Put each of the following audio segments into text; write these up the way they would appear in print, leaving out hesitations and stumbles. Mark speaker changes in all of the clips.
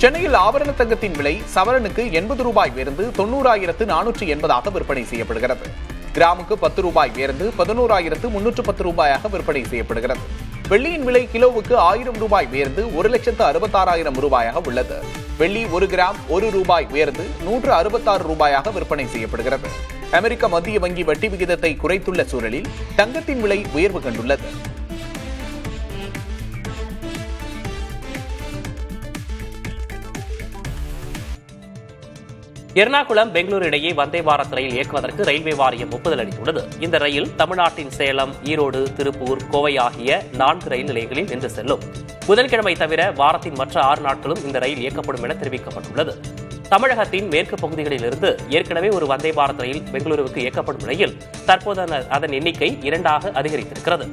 Speaker 1: சென்னையில் ஆபரண தங்கத்தின் விலை சவரனுக்கு 80 ரூபாய் உயர்ந்து 90,480 விற்பனை செய்யப்படுகிறது. கிராமுக்கு 10 ரூபாய் உயர்ந்து 11,310 ரூபாயாக விற்பனை செய்யப்படுகிறது. வெள்ளியின் விலை கிலோவுக்கு 1000 ரூபாய் உயர்ந்து 1,66,000 ரூபாயாக உள்ளது. வெள்ளி 1 கிராம் 1 ரூபாய் உயர்ந்து 166 ரூபாயாக விற்பனை செய்யப்படுகிறது. அமெரிக்க மத்திய வங்கி வட்டி விகிதத்தை குறைத்துள்ள சூழலில் தங்கத்தின் விலை உயர்வு கண்டுள்ளது.
Speaker 2: எர்ணாகுளம் பெங்களூரு இடையே வந்தே பாரத் ரயில் இயக்குவதற்கு ரயில்வே வாரியம் ஒப்புதல் அளித்துள்ளது. இந்த ரயில் தமிழ்நாட்டின் சேலம், ஈரோடு, திருப்பூர், கோவை ஆகிய 4 ரயில் நிலையங்களில் நின்று செல்லும். புதன்கிழமை தவிர வாரத்தின் மற்ற 6 நாட்களும் இந்த ரயில் இயக்கப்படும் என தெரிவிக்கப்பட்டுள்ளது. தமிழகத்தின் மேற்கு பகுதிகளில் இருந்து ஏற்கனவே ஒரு வந்தே பாரத் ரயில் பெங்களூருவுக்கு இயக்கப்படும் நிலையில் தற்போது அதன் எண்ணிக்கை 2ஆக அதிகரித்திருக்கிறது.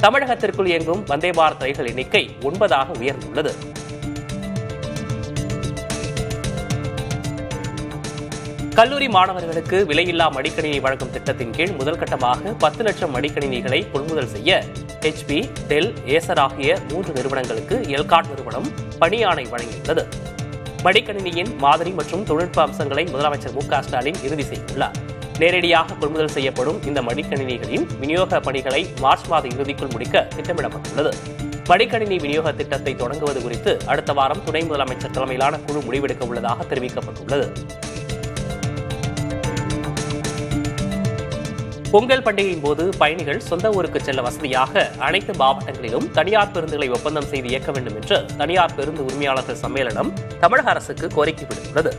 Speaker 2: தமிழகத்திற்குள் இயங்கும் வந்தே பாரத் ரயில்கள் எண்ணிக்கை 9ஆக உயர்ந்துள்ளது. கல்லூரி மாணவர்களுக்கு விலையில்லா மடிக்கணினி வழங்கும் திட்டத்தின் கீழ் முதல் கட்டமாக 10 லட்சம் மடிக்கணினிகளை கொள்முதல் செய்ய HP, டெல், ஏசர் ஆகிய 3 நிறுவனங்களுக்கு எல்காட் நிறுவனம் பணியாணை வழங்கியுள்ளது. மடிக்கணினியின் மாதிரி மற்றும் தொழில்நுட்ப அம்சங்களை முதலமைச்சர் மு.க. ஸ்டாலின் இறுதி செய்துள்ளார். நேரடியாக கொள்முதல் செய்யப்படும் இந்த மடிக்கணினிகளின் விநியோக பணிகளை மார்ச் மாத இறுதிக்குள் முடிக்க திட்டமிடப்பட்டுள்ளது. மடிக்கணினி விநியோக திட்டத்தை தொடங்குவது குறித்து அடுத்த வாரம் துணை முதலமைச்சர் தலைமையிலான குழு முடிவெடுக்க உள்ளதாக தெரிவிக்கப்பட்டுள்ளது. பொங்கல் பண்டிகையின் போது பயணிகள் சொந்த ஊருக்கு செல்ல வசதியாக அனைத்து மாவட்டங்களிலும் தனியார் பேருந்துகளை ஒப்பந்தம் செய்து இயக்க வேண்டும் என்று தனியார் பேருந்து உரிமையாளர்கள் சம்மேளனம் தமிழக அரசுக்கு கோரிக்கை விடுத்துள்ளது.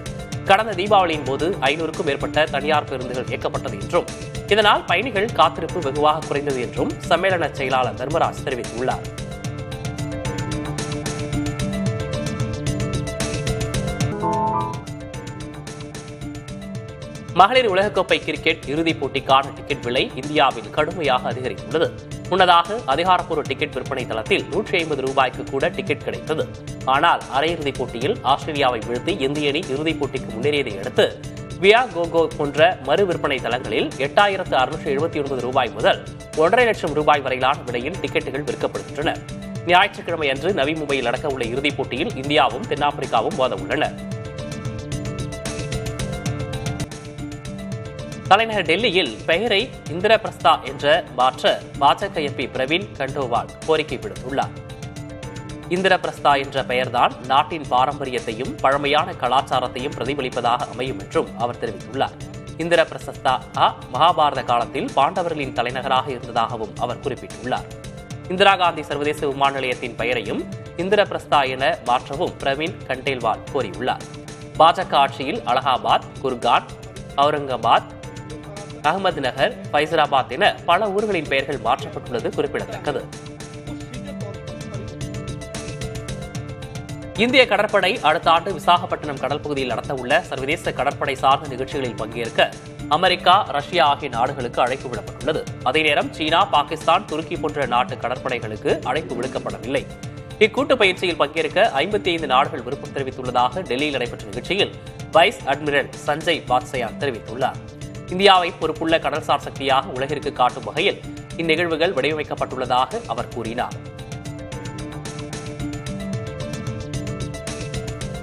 Speaker 2: கடந்த தீபாவளியின் போது 500க்கும் மேற்பட்ட தனியார் பேருந்துகள் இயக்கப்பட்டது என்றும் இதனால் பயணிகள் காத்திருப்பு வெகுவாக குறைந்தது என்றும் சம்மேளன செயலாளர் தர்மராஜ் தெரிவித்துள்ளார். மகளிர் உலகக்கோப்பை கிரிக்கெட் இறுதிப் போட்டிக்கான டிக்கெட் விலை இந்தியாவில் கடுமையாக அதிகரித்துள்ளது. முன்னதாக அதிகாரப்பூர்வ டிக்கெட் விற்பனை தளத்தில் 150 ரூபாய்க்கு கூட டிக்கெட் கிடைத்தது. ஆனால் அரையிறுதிப் போட்டியில் ஆஸ்திரேலியாவை வீழ்த்தி இந்திய அணி இறுதிப் போட்டிக்கு முன்னேறியதை அடுத்து வியா கோகோ போன்ற மறு விற்பனை தளங்களில் 8,679 ரூபாய் முதல் 1,50,000 லட்சம் ரூபாய் வரையிலான விலையில் டிக்கெட்டுகள் விற்கப்படுகின்றன. ஞாயிற்றுக்கிழமை அன்று நவி மும்பையில் நடக்கவுள்ள இறுதிப் போட்டியில் இந்தியாவும் தென்னாப்பிரிக்காவும் மோத உள்ளன. தலைநகர் டெல்லியில் பெயரை இந்திரபிரஸ்தா என்ற மாற்ற பாஜக எம்பி பிரவீன் கண்டோவால் கோரிக்கை விடுத்துள்ளார். இந்திரபிரஸ்தா என்ற பெயர்தான் நாட்டின் பாரம்பரியத்தையும் பழமையான கலாச்சாரத்தையும் பிரதிபலிப்பதாக அமையும் என்றும் அவர் தெரிவித்துள்ளார். இந்திரபிரஸ்தா மகாபாரத காலத்தில் பாண்டவர்களின் தலைநகராக இருந்ததாகவும் அவர் குறிப்பிட்டுள்ளார். இந்திரா காந்தி சர்வதேச விமான நிலையத்தின் பெயரையும் இந்திரபிரஸ்தா என மாற்றவும் பிரவீன் கண்டேல்வால் கோரியுள்ளார். பாஜக ஆட்சியில் அலகாபாத், குர்கான், அவுரங்காபாத், அகமது நகர், ஃபைசராபாத் என பல ஊர்களின் பெயர்கள் மாற்றப்பட்டுள்ளது குறிப்பிடத்தக்கது. இந்திய கடற்படை அடுத்த ஆண்டு விசாகப்பட்டினம் கடல் பகுதியில் நடத்தவுள்ள சர்வதேச கடற்படை சார்ந்த நிகழ்ச்சிகளில் பங்கேற்க அமெரிக்கா, ரஷ்யா ஆகிய நாடுகளுக்கு அழைப்பு விடப்பட்டுள்ளது. அதே நேரம் சீனா, பாகிஸ்தான், துருக்கி போன்ற நாட்டு கடற்படைகளுக்கு அழைப்பு விடுக்கப்படவில்லை. இக்கூட்டு பயிற்சியில் பங்கேற்க 55 நாடுகள் விருப்பம் தெரிவித்துள்ளதாக டெல்லியில் நடைபெற்ற நிகழ்ச்சியில் வைஸ் அட்மிரல் சஞ்சய் பாத்சயான் தெரிவித்துள்ளார். இந்தியாவை பொறுப்புள்ள கடல்சார் சக்தியாக உலகிற்கு காட்டும் வகையில் இந்நிகழ்வுகள் வடிவமைக்கப்பட்டுள்ளதாக அவர் கூறினார்.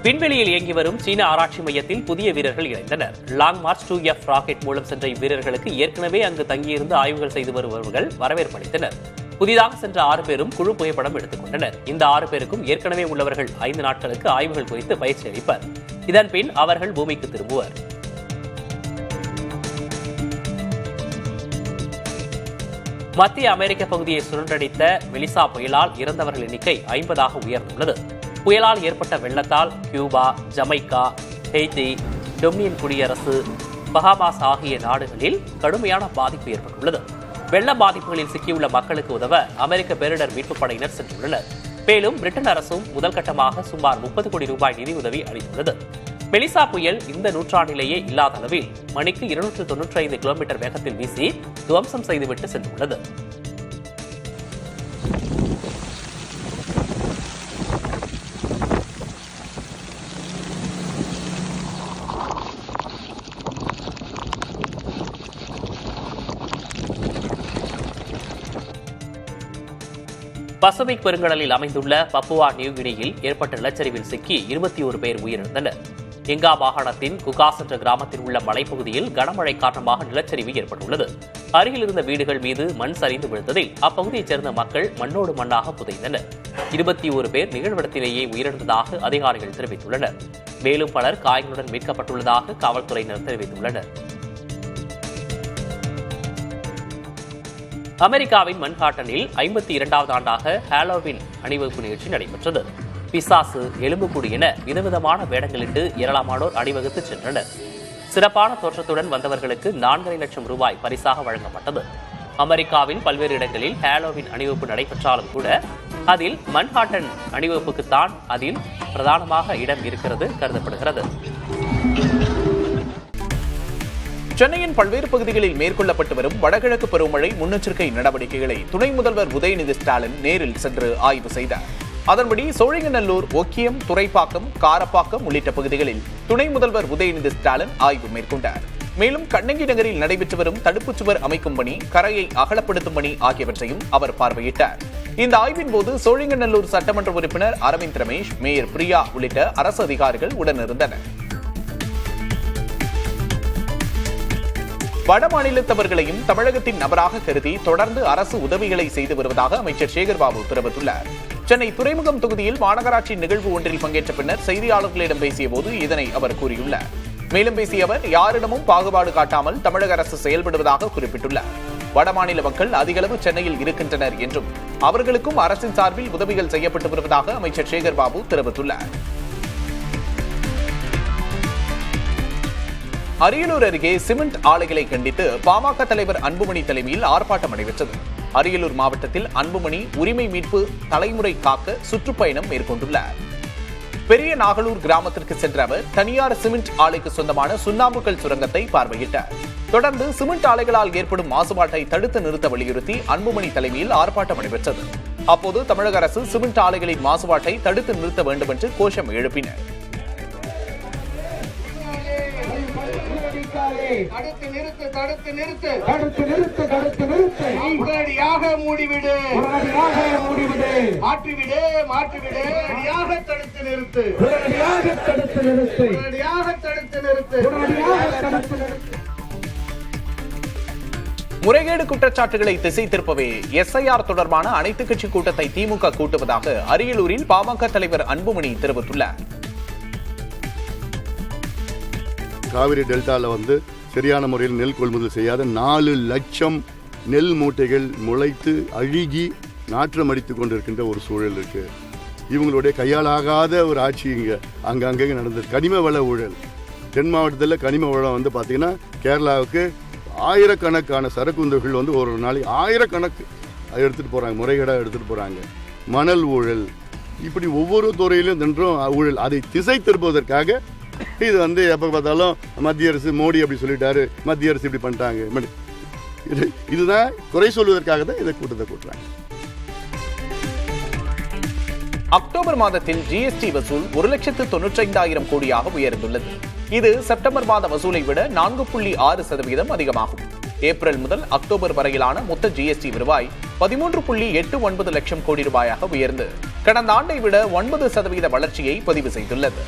Speaker 2: விண்வெளியில் இயங்கி வரும் சீன ஆராய்ச்சி மையத்தில் புதிய வீரர்கள் இணைந்தனர். லாங் மார்ச் 2F ராக்கெட் மூலம் சென்ற இவ்வீரர்களுக்கு ஏற்கனவே அங்கு தங்கியிருந்து ஆய்வுகள் செய்து வருபவர்கள் வரவேற்பு அளித்தனர். புதிதாக சென்ற 6 பேரும் குழு புகைப்படம் எடுத்துக் கொண்டனர். இந்த 6 பேருக்கும் ஏற்கனவே உள்ளவர்கள் 5 நாட்களுக்கு ஆய்வுகள் குறித்து பயிற்சி அளிப்பர். இதன் பின் அவர்கள் பூமிக்கு திரும்புவர். மத்திய அமெரிக்க பகுதியை சுழன்றடித்த மெலிசா புயலால் இறந்தவர்கள் எண்ணிக்கை 50ஆக உயர்ந்துள்ளது. புயலால் ஏற்பட்ட வெள்ளத்தால் கியூபா, ஜமைக்கா, ஹெய்தி, டொமினியன் குடியரசு, பஹாமாஸ் ஆகிய நாடுகளில் கடுமையான பாதிப்பு ஏற்பட்டுள்ளது. வெள்ள பாதிப்புகளில் சிக்கியுள்ள மக்களுக்கு உதவ அமெரிக்க பேரிடர் மீட்புப் படையினர் சென்றுள்ளனர். மேலும் பிரிட்டன் அரசும் முதல் கட்டமாக சுமார் 30 கோடி ரூபாய் நிதியுதவி அளித்துள்ளது. மெலிசா புயல் இந்த நூற்றாண்டிலேயே இல்லாத அளவில் மணிக்கு 295 கிலோமீட்டர் வேகத்தில் வீசி துவம்சம் செய்துவிட்டு சென்றுள்ளது. பசிபிக் பெருங்கடலில் அமைந்துள்ள பப்புவா நியூகினியில் ஏற்பட்ட நிலச்சரிவில் சிக்கி 21 பேர் உயிரிழந்தனர். எங்கா மாகாணத்தின் குகாஸ் என்ற கிராமத்தில் உள்ள மலைப்பகுதியில் கனமழை காரணமாக நிலச்சரிவு ஏற்பட்டுள்ளது. அருகில் இருந்த வீடுகள் மீது மண் சரிந்து விழுந்ததில் அப்பகுதியைச் சேர்ந்த மக்கள் மண்ணோடு மண்ணாக புதைந்தனர். 21 பேர் நிகழ்விடத்திலேயே உயிரிழந்ததாக அதிகாரிகள் தெரிவித்துள்ளனர். மேலும் பலர் காயங்களுடன் மீட்கப்பட்டுள்ளதாக காவல்துறையினர் தெரிவித்துள்ளனர். அமெரிக்காவின் மன்ஹாட்டனில் 52வது ஆண்டாக ஹாலோவின் அணிவகுப்பு நிகழ்ச்சி நடைபெற்றது. பிசாசு, எலும்புக்கூடு என விதவிதமான வேடங்களிட்டு ஏராளமானோர் அணிவகுத்து சென்றனர். சிறப்பான தோற்றத்துடன் வந்தவர்களுக்கு 4.5 லட்சம் ரூபாய் பரிசாக வழங்கப்பட்டது. அமெரிக்காவின் பல்வேறு இடங்களில் ஹாலோவின் அணிவகுப்பு நடைபெற்றாலும் கூட அதில் மன்ஹாட்டன் அணிவகுப்புக்குத்தான் அதில் பிரதானமாக இடம் இருக்கிறது கருதப்படுகிறது.
Speaker 1: சென்னையின் பல்வேறு பகுதிகளில் மேற்கொள்ளப்பட்டு வரும் வடகிழக்கு பருவமழை முன்னெச்சரிக்கை நடவடிக்கைகளை துணை முதல்வர் உதயநிதி ஸ்டாலின் நேரில் சென்று ஆய்வு செய்தார். அதன்படி சோழிங்கநல்லூர், ஒக்கியம், துறைப்பாக்கம், காரப்பாக்கம் உள்ளிட்ட பகுதிகளில் துணை முதல்வர் உதயநிதி ஸ்டாலின் ஆய்வு மேற்கொண்டார். மேலும் கண்ணகி நகரில் நடைபெற்று வரும் தடுப்புச் சுவர் அமைக்கும் பணி, கரையை அகலப்படுத்தும் பணி ஆகியவற்றையும் அவர் பார்வையிட்டார். இந்த ஆய்வின் போது சோழிங்கநல்லூர் சட்டமன்ற உறுப்பினர் அரவிந்த் ரமேஷ், மேயர் பிரியா உள்ளிட்ட அரசு அதிகாரிகள் உடனிருந்தனர். வட மாநிலத்தவர்களையும் தமிழகத்தின் நபராக கருதி தொடர்ந்து அரசு உதவிகளை செய்து வருவதாக அமைச்சர் சேகர்பாபு தெரிவித்துள்ளார். சென்னை துறைமுகம் தொகுதியில் மாநகராட்சி நிகழ்வு ஒன்றில் பங்கேற்ற பின்னர் செய்தியாளர்களிடம் பேசிய போது இதனை அவர் கூறியுள்ளார். மேலும் பேசிய அவர் யாரிடமும் பாகுபாடு காட்டாமல் தமிழக அரசு செயல்படுவதாக குறிப்பிட்டுள்ளார். வடமாநில மக்கள் அதிகளவு சென்னையில் இருக்கின்றனர் என்றும் அவர்களுக்கும் அரசின் சார்பில் உதவிகள் செய்யப்பட்டு வருவதாக அமைச்சர் சேகர்பாபு தெரிவித்துள்ளார். அரியலூர் அருகே சிமெண்ட் ஆலைகளை கண்டித்து பாமக தலைவர் அன்புமணி தலைமையில் ஆர்ப்பாட்டம் நடைபெற்றது. அரியலூர் மாவட்டத்தில் அன்புமணி உரிமை மீட்பு தலைமுறை காக்க சுற்றுப்பயணம் மேற்கொண்டுள்ளார். பெரிய நாகலூர் கிராமத்திற்கு சென்ற அவர் தனியார் சிமெண்ட் ஆலைக்கு சொந்தமான சுண்ணாம்புக்கல் சுரங்கத்தை பார்வையிட்டார். தொடர்ந்து சிமெண்ட் ஆலைகளால் ஏற்படும் மாசுபாட்டை தடுத்து நிறுத்த வலியுறுத்தி அன்புமணி தலைமையில் ஆர்ப்பாட்டம் நடைபெற்றது. அப்போது தமிழக அரசு சிமெண்ட் ஆலைகளின் மாசுபாட்டை தடுத்து நிறுத்த வேண்டும் என்று கோஷம் எழுப்பினர்.
Speaker 3: தடுத்து நிறுத்து, தடுத்து நிறுத்து, தடுத்து நிறுத்து, தடுத்து நிறுத்து, உடனடியாக மூடிவிடு, உடனடியாக மூடிவிடு, மாற்றிவிடு, மாற்றிவிடு, உடனடியாக தடுத்து நிறுத்து, உடனடியாக தடுத்து நிறுத்து, உடனடியாக தடுத்து நிறுத்து, உடனடியாக தடுத்து நிறுத்து.
Speaker 1: முறைகேடு குற்றச்சாட்டுகளை திசை திருப்பவே எஸ்ஐஆர் தொடர்பான அனைத்துக் கட்சி கூட்டத்தை திமுக கூட்டுவதாக அரியலூரில் பாமக தலைவர் அன்புமணி தெரிவித்துள்ளார்.
Speaker 4: காவிரி டெல்டாவில் சரியான முறையில் நெல் கொள்முதல் செய்யாத 4 லட்சம் நெல் மூட்டைகள் முளைத்து அழுகி நாற்றம் அடித்துக் கொண்டிருக்கின்ற ஒரு சூழல் இருக்கு. இவங்களுடைய கையாலாகாத ஒரு ஆட்சி இங்கே அங்கங்கே நடந்தது. கனிம வள ஊழல், தென் மாவட்டத்தில் கனிம வளம் பார்த்தீங்கன்னா கேரளாவுக்கு ஆயிரக்கணக்கான சரக்குந்துகள் ஒரு நாளைக்கு ஆயிரக்கணக்கு எடுத்துகிட்டு போகிறாங்க, முறைகேடாக எடுத்துகிட்டு போகிறாங்க. மணல் ஊழல், இப்படி ஒவ்வொரு துறையிலும் தின்றும் ஊழல். அதை திசை திருப்புவதற்காக இது எப்போ பார்த்தாலும் மத்திய அரசு மோடி அப்படி சொல்லிட்டாரு, மத்திய அரசு இப்படி பண்ணிட்டாங்க, இதுதான் குறை சொல்வதற்காக தான் இதை கூட்டத்தை கூட்டுறாங்க.
Speaker 1: அக்டோபர் மாதத்தில் ஜிஎஸ்டி வசூல் 1,95,000 கோடியாக உயர்ந்துள்ளது. இது செப்டம்பர் மாத வசூலை விட 4.6% அதிகமாகும். ஏப்ரல் முதல் அக்டோபர் வரையிலான மொத்த ஜிஎஸ்டி வருவாய் 13.89 லட்சம் கோடி ரூபாயாக உயர்ந்து கடந்த ஆண்டை விட 9% வளர்ச்சியை பதிவு செய்துள்ளது.